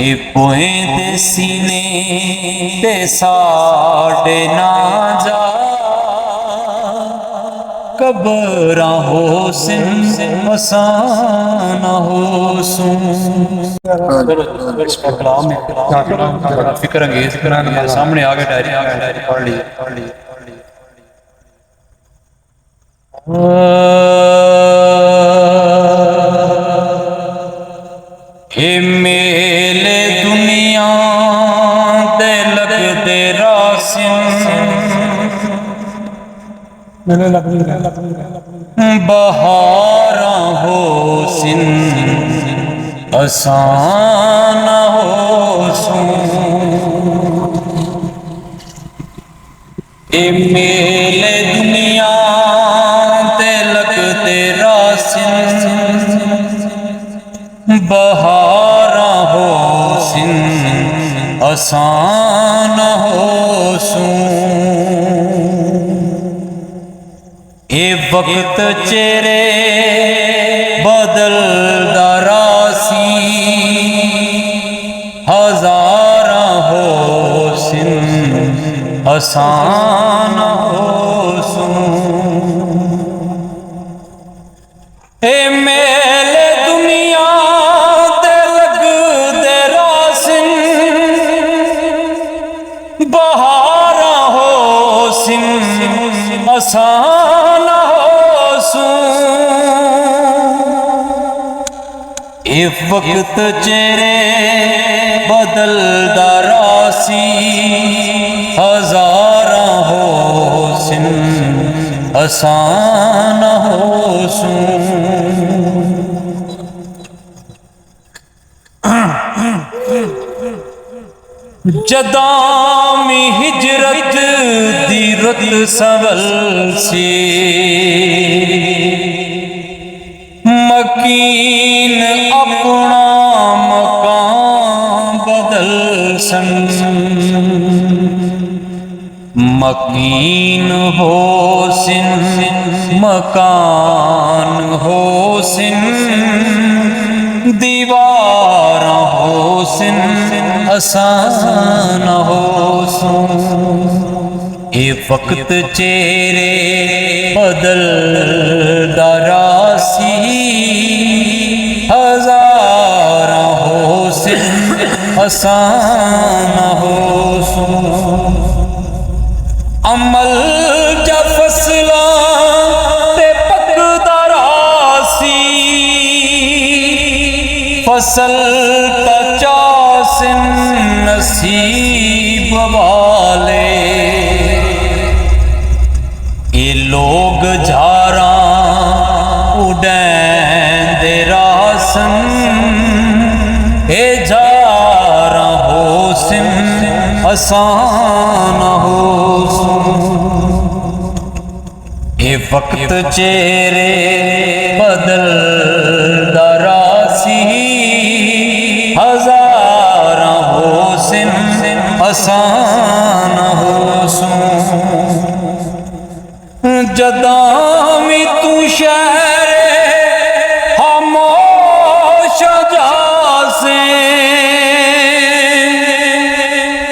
ए पोए ते सीने ते साढ़े ना जा कबरा हो सिन मसाना हो सूं। इसका कलाम है, बड़ा फिक्र अंगेज सामने आ गया, डायरी पढ़ ली। हे मेले दुनिया दे लगदे रासिन बहारा हो सिन आसान हो सूं। ए मेले दुनिया दे लगदे रासिन बहारा हो सिन आसान हो सूं। ए वक्त चेहरे बदलदा रासी हजारा हो सिन आसान हो सूं। ए मेले दुनिया दे लगदे रासिन बहारा हो सिन आसान हो सूं। ए वक्त चेहरे बदलदा रासी हजारा हो सिन आसान हो सूं। जदामी हिजरत दी रुत सवल सी मकीन अपना मकान बदल सन। मकीन हो सिन मकान हो सिन दीवार हो सिन आसान हो सूं। ए वक्त चेहरे बदलदा रासी हजारा हो सिन आसान हो सूं। अमल जा फसला ते पकदा रासी फसल ता चासिन नसीब वाले। ये लोग झारा उड़ैंदे रासन ए झारा हो सिन आसान हो सूं। ए वक्त चेहरे बदलदा रासी हजारा हो सिन आसान हो सूं। जदामी तू शहर खामोश जासे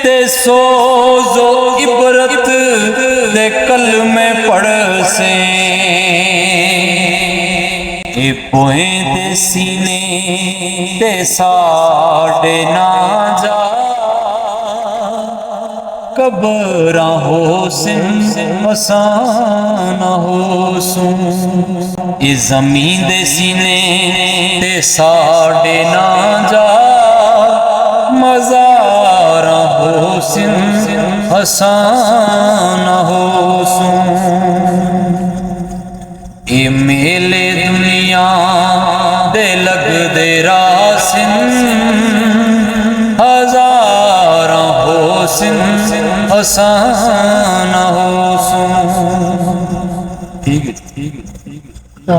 ते सोजो इबरत दे कलमे पढ़ से। ए पोए ते सीने ते साढ़े ना जा कबरा हो सिन मसाना हो सूं। ए जमीन दे सीने ते साढ़े ना जा मज़ारा हो सिन आसान हो सूं। ए मेले दुनिया दे लगदे रासिन हजारा हो सिन आसान हो सूं। ठीक है।